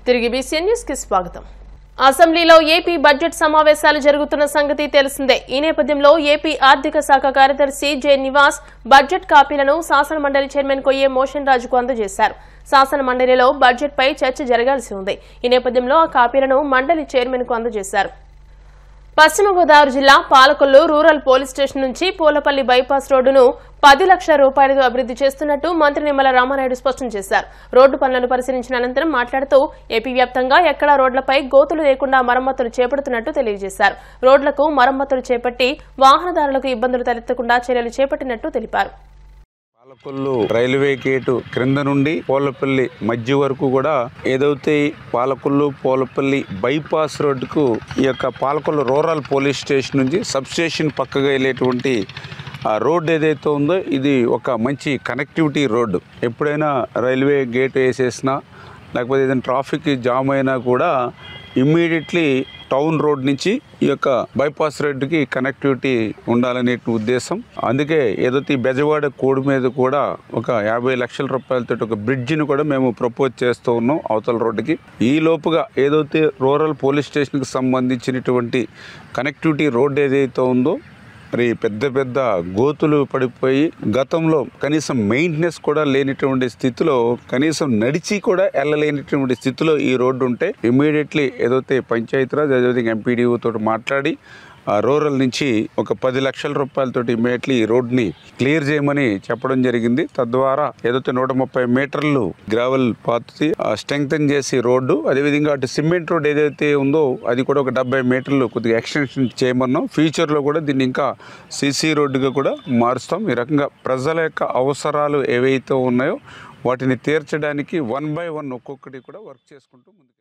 తిరిగి BCN news కి స్వాగతం. అసెంబ్లీలో ఏపీ బడ్జెట్ సమావేశాలు జరుగుతున్న సంగతి తెలిసిందే. ఈ నేపథ్యంలో ఏపీ ఆర్థిక శాఖ కార్యదర్శి జె నివాస్ బడ్జెట్ కాపీలను శాసన మండలి చైర్మన్ కొయ్యే మోషన్ రాజుకు అందజేశారు. శాసన మండలిలో బడ్జెట్ పై చర్చ జరగాల్సి ఉంది. ఈ నేపథ్యంలో ఆ కాపీలను మండలి చైర్మన్ కు అందజేశారు. పశ్చిమ గోదావరి జిల్లా పాలకొల్లు రూరల్ పోలీస్ స్టేషన్ నుంచి పూలపల్లి బైపాస్ రోడ్డును 10 లక్షల రూపాయలతో అభివృద్ది చేస్తున్నట్టు మంత్రి నిమ్మల రామానాయుడు స్పష్టం చేశారు. రోడ్డు పనులను పరిశీలించిన అనంతరం మాట్లాడుతూ ఏపీ వ్యాప్తంగా ఎక్కడా రోడ్లపై గోతులు లేకుండా మరమ్మతులు చేపడుతున్నట్టు తెలియజేశారు. రోడ్లకు మరమ్మతులు చేపట్టి వాహనదారులకు ఇబ్బందులు తలెత్తకుండా చర్యలు చేపట్టినట్టు తెలిపారు. పాలకొల్లు రైల్వే గేటు క్రింద నుండి పోలపల్లి మధ్య వరకు కూడా ఏదైతే పాలకొల్లు పోలపల్లి బైపాస్ రోడ్డుకు ఈ యొక్క పాలకొల్లు రూరల్ పోలీస్ స్టేషన్ నుంచి సబ్ స్టేషన్ పక్కగా వెళ్ళేటువంటి ఆ రోడ్డు ఏదైతే ఉందో ఇది ఒక మంచి కనెక్టివిటీ రోడ్డు. ఎప్పుడైనా రైల్వే గేట్ వేసేసినా లేకపోతే ఏదైనా ట్రాఫిక్ జామ్ అయినా కూడా ఇమ్మీడియట్లీ టౌన్ రోడ్ నుంచి ఈ యొక్క బైపాస్ రోడ్డుకి కనెక్టివిటీ ఉండాలనే ఉద్దేశం. అందుకే ఏదైతే బెజవాడ కోడ్ మీద కూడా ఒక 50 లక్షల రూపాయలతో ఒక బ్రిడ్జిని కూడా మేము ప్రపోజ్ చేస్తూ ఉన్నాం అవతల రోడ్డుకి. ఈ లోపుగా ఏదైతే రూరల్ పోలీస్ స్టేషన్కి సంబంధించినటువంటి కనెక్టివిటీ రోడ్ ఏదైతే ఉందో మరి పెద్ద పెద్ద గోతులు పడిపోయి గతంలో కనీసం మెయింటెనెన్స్ కూడా లేనిటువంటి స్థితిలో కనీసం నడిచి కూడా వెళ్ళలేనిటువంటి స్థితిలో ఈ రోడ్డు ఉంటే ఇమ్మీడియట్లీ ఏదైతే పంచాయతీరాజ్ అదేవిధంగా ఎంపీడీఓ తోటి మాట్లాడి ఆ రూరల్ నుంచి ఒక 10 లక్షల రూపాయలతోటి ఇమ్మీడియట్లీ ఈ రోడ్ని క్లియర్ చేయమని చెప్పడం జరిగింది. తద్వారా ఏదైతే 130 మీటర్లు గ్రావెల్ పాత్తి స్ట్రెంగ్తన్ చేసి రోడ్డు, అదేవిధంగా అటు సిమెంట్ రోడ్ ఏదైతే ఉందో అది కూడా ఒక 70 మీటర్లు కొద్దిగా ఎక్స్టెన్షన్ చేయమన్నాం. ఫ్యూచర్లో కూడా దీన్ని ఇంకా సీసీ రోడ్డుగా కూడా మారుస్తాం. ఈ రకంగా ప్రజల యొక్క అవసరాలు ఏవైతే ఉన్నాయో వాటిని తీర్చడానికి 1 by 1 ఒక్కొక్కటి కూడా వర్క్ చేసుకుంటూ ముందుకు.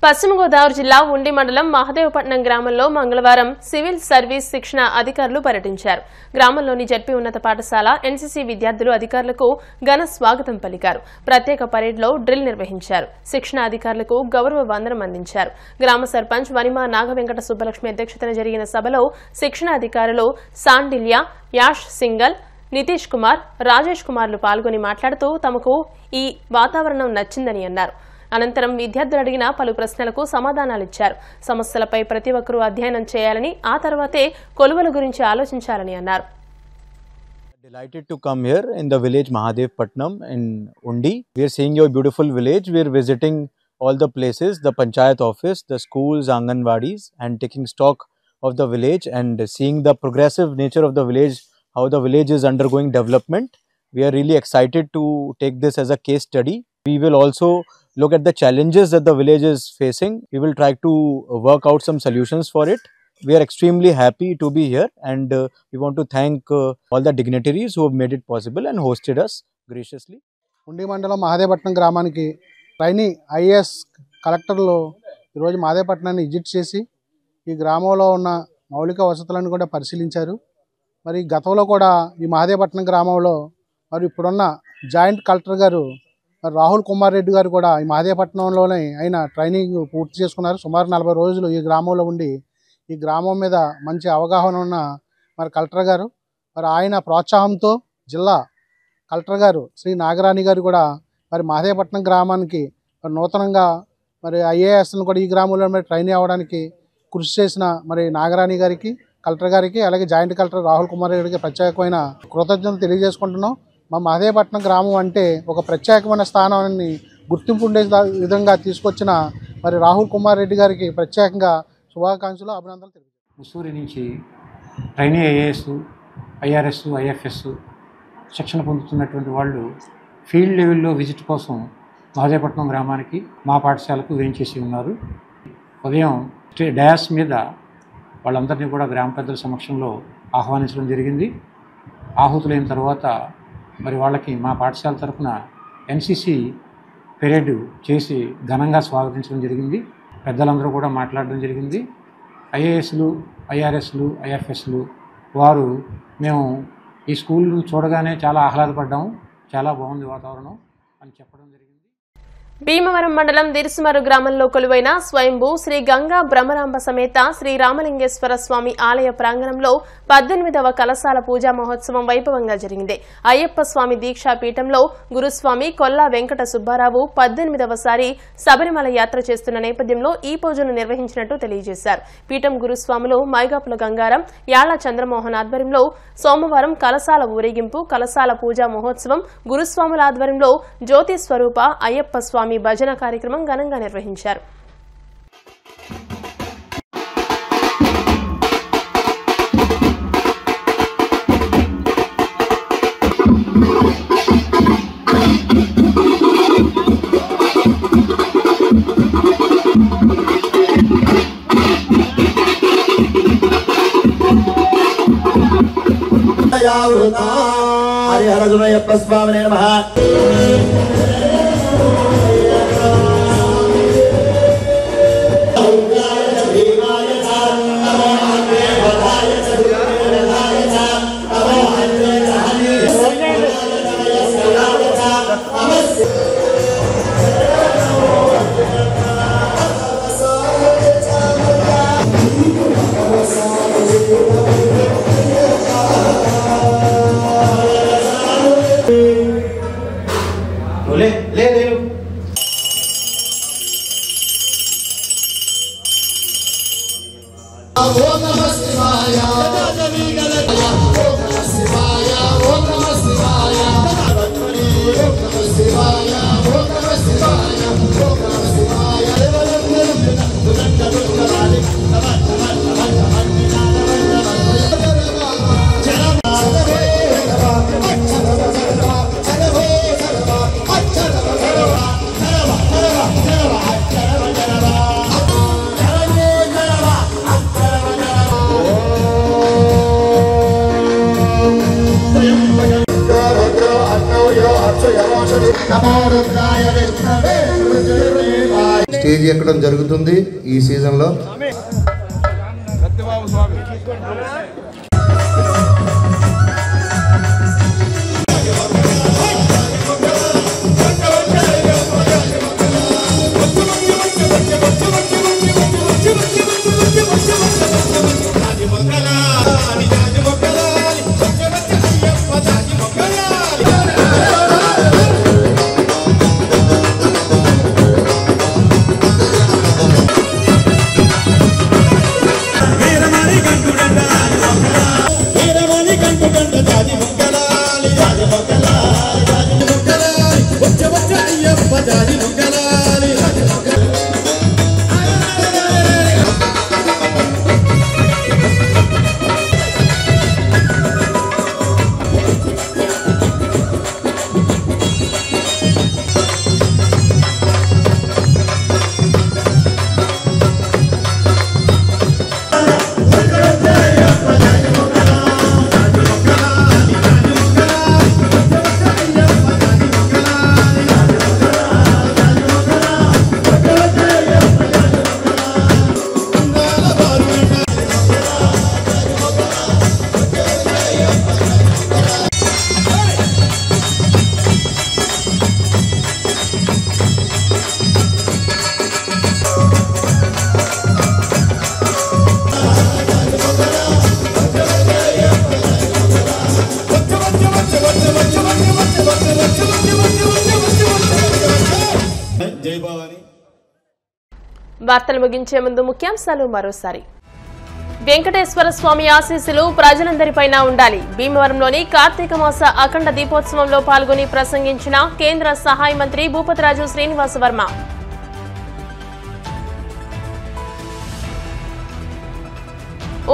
పశ్చిమ గోదావరి జిల్లా ఉండి మండలం మహదేవపట్నం గ్రామంలో మంగళవారం సివిల్ సర్వీస్ శిక్షణ అధికారులు పర్యటించారు. గ్రామంలోని జడ్పీ ఉన్నత పాఠశాల ఎన్సీసీ విద్యార్థులు అధికారులకు ఘన స్వాగతం పలికారు. ప్రత్యేక పరేడ్లో డ్రిల్ నిర్వహించారు. శిక్షణ అధికారులకు గౌరవ వందనం అందించారు. గ్రామ సర్పంచ్ వనిమా నాగవెంకట సుబ్బలక్ష్మి అధ్యక్షతన జరిగిన సభలో శిక్షణ అధికారులు సాండిల్య, యాష్ సింగల్, నితీష్ కుమార్, రాజేష్ కుమార్లు పాల్గొని మాట్లాడుతూ తమకు ఈ వాతావరణం నచ్చిందని అన్నారు. అనంతరం విద్యార్థులు అడిగిన పలు ప్రశ్నలకు సమాధానాలిచ్చారు. సమస్యలపై ప్రతి ఒక్కరూ అధ్యయనం చేయాలని, ఆ తర్వాతే కొలువల గురించి ఆలోచించాలని అన్నారు. Delighted to come here in the village Mahadevpatnam in Undi. We are seeing your beautiful village. We are visiting all the places, the panchayat office, the schools, Anganwadis, and taking stock of the village and seeing the progressive nature of the village, how the village is undergoing development. We are really excited to take this as a case study. We will also look at the challenges that the village is facing. We will try to work out some solutions for it. We are extremely happy to be here and we want to thank all the dignitaries who have made it possible and hosted us graciously. ఉండి మండలం మహదేవపట్నం గ్రామానికి trainee IAS కలెక్టర్లు ఈరోజు మహదేవపట్నాన్ని visit చేసి ఈ గ్రామంలో ఉన్న మౌలిక వసతులను కూడా పరిశీలించారు. మరి గతంలో కూడా ఈ మహదేవపట్నం గ్రామంలో మరి ఇప్పుడున్న జాయింట్ కలెక్టర్ గారు రాహుల్ కుమార్ రెడ్డి గారు కూడా ఈ మహదేవపట్నంలోనే ఆయన ట్రైనింగ్ పూర్తి చేసుకున్నారు. సుమారు 40 రోజులు ఈ గ్రామంలో ఉండి ఈ గ్రామం మీద మంచి అవగాహన ఉన్న మరి కలెక్టర్ గారు, మరి ఆయన ప్రోత్సాహంతో జిల్లా కలెక్టర్ గారు శ్రీ నాగరాణి గారు కూడా మరి మహదేవపట్నం గ్రామానికి మరి నూతనంగా మరి ఐఏఎస్ను కూడా ఈ గ్రామంలో మరి ట్రైనింగ్ అవ్వడానికి కృషి చేసిన మరి నాగరాణి గారికి, కలెక్టర్ గారికి, అలాగే జాయింట్ కలెక్టర్ రాహుల్ కుమార్ రెడ్డికి ప్రత్యేకమైన కృతజ్ఞతలు తెలియజేసుకుంటున్నాం. మా మహదేవపట్నం గ్రామం అంటే ఒక ప్రత్యేకమైన స్థానాన్ని గుర్తింపు ఉండే విధంగా తీసుకొచ్చిన మరి రాహుల్ కుమార్ రెడ్డి గారికి ప్రత్యేకంగా శుభాకాంక్షలు, అభినందనలు తెలియజేస్తాను. ముసూరి నుంచి ట్రైనీ ఐఏఎస్, ఐఆర్ఎస్, ఐఎఫ్ఎస్ శిక్షణ పొందుతున్నటువంటి వాళ్ళు ఫీల్డ్ లెవెల్లో విజిట్ కోసం మహదేవపట్నం గ్రామానికి మా పాఠశాలకు వేయించేసి ఉన్నారు. ఉదయం డయాస్ మీద వాళ్ళందరినీ కూడా గ్రామ పెద్దల సమక్షంలో ఆహ్వానించడం జరిగింది. ఆహుతులైన తర్వాత మరి వాళ్ళకి మా పాఠశాల తరఫున ఎన్సీసీ పెరేడ్ చేసి ఘనంగా స్వాగతించడం జరిగింది. పెద్దలందరూ కూడా మాట్లాడడం జరిగింది. ఐఏఎస్లు, ఐఆర్ఎస్లు, ఐఎఫ్ఎస్లు వారు మేము ఈ స్కూల్ చూడగానే చాలా ఆహ్లాదపడ్డాము, చాలా బాగుంది వాతావరణం అని చెప్పడం జరిగింది. భీమవరం మండలం దిరుసుమరు గ్రామంలో కొలువైన స్వయంభూ శ్రీ గంగా బ్రహ్మరాంబ సమేత శ్రీ రామలింగేశ్వర స్వామి ఆలయ ప్రాంగణంలో 18వ కలశాల పూజా మహోత్సవం వైభవంగా జరిగింది. అయ్యప్ప స్వామి దీక్షా పీఠంలో గురుస్వామి కొల్లా వెంకట సుబ్బారావు 18వసారి శబరిమల యాత్ర చేస్తున్న నేపథ్యంలో ఈ పూజను నిర్వహించినట్టు తెలియజేశారు. పీఠం గురుస్వాములు మైగాపుల గంగారం, యాళ్ల చంద్రమోహన్ ఆధ్వర్యంలో సోమవారం కలశాల ఊరేగింపు, కలశాల పూజా మహోత్సవం, గురుస్వాముల ఆధ్వర్యంలో జ్యోతి స్వరూప అయ్యప్ప స్వామి భజన కార్యక్రమం ఘనంగా నిర్వహించారు. హరిహర గుణయ్యప్ప స్వామినే నమః. స్టేజ్ ఎక్కడం జరుగుతుంది ఈ సీజన్లో. వార్తలు ముగించే ముందు ముఖ్యాంశాలు మరోసారి. వెంకటేశ్వర స్వామి ఆశీస్సులు ప్రజలందరిపైన ఉండాలి. భీమవరంలోని కార్తీక మాస అఖండ దీపోత్సవంలో పాల్గొని ప్రసంగించిన కేంద్ర సహాయ మంత్రి భూపతిరాజు శ్రీనివాస వర్మ.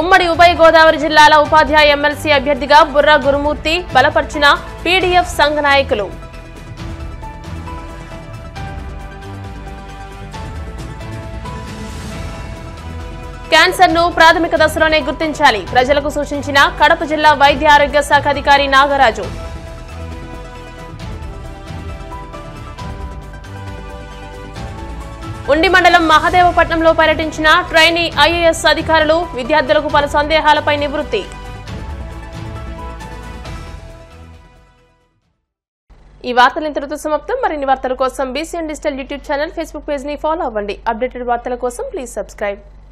ఉమ్మడి ఉభయ గోదావరి జిల్లాల ఉపాధ్యాయ ఎమ్మెల్సీ అభ్యర్థిగా బుర్రా గురుమూర్తి బలపర్చిన పీడీఎఫ్ సంఘ నాయకులు. క్యాన్సర్ను ప్రాథమిక దశలోనే గుర్తించాలి. ప్రజలకు సూచించిన కడప జిల్లా వైద్య ఆరోగ్య శాఖ అధికారి నాగరాజు. ఉండి మండలం మహదేవపట్నంలో పర్యటించిన ట్రైనీ ఐఏఎస్ అధికారులు, విద్యార్థులకు పలు సందేహాలపై నివృత్తి. ఈ వార్తలు ఇంతటితో సమాప్తం. మరిన్ని వార్తల కోసం BCN digital YouTube channel, Facebook page ని ఫాలో అవ్వండి. అప్డేటెడ్ వార్తల కోసం ప్లీజ్ సబ్స్క్రైబ్.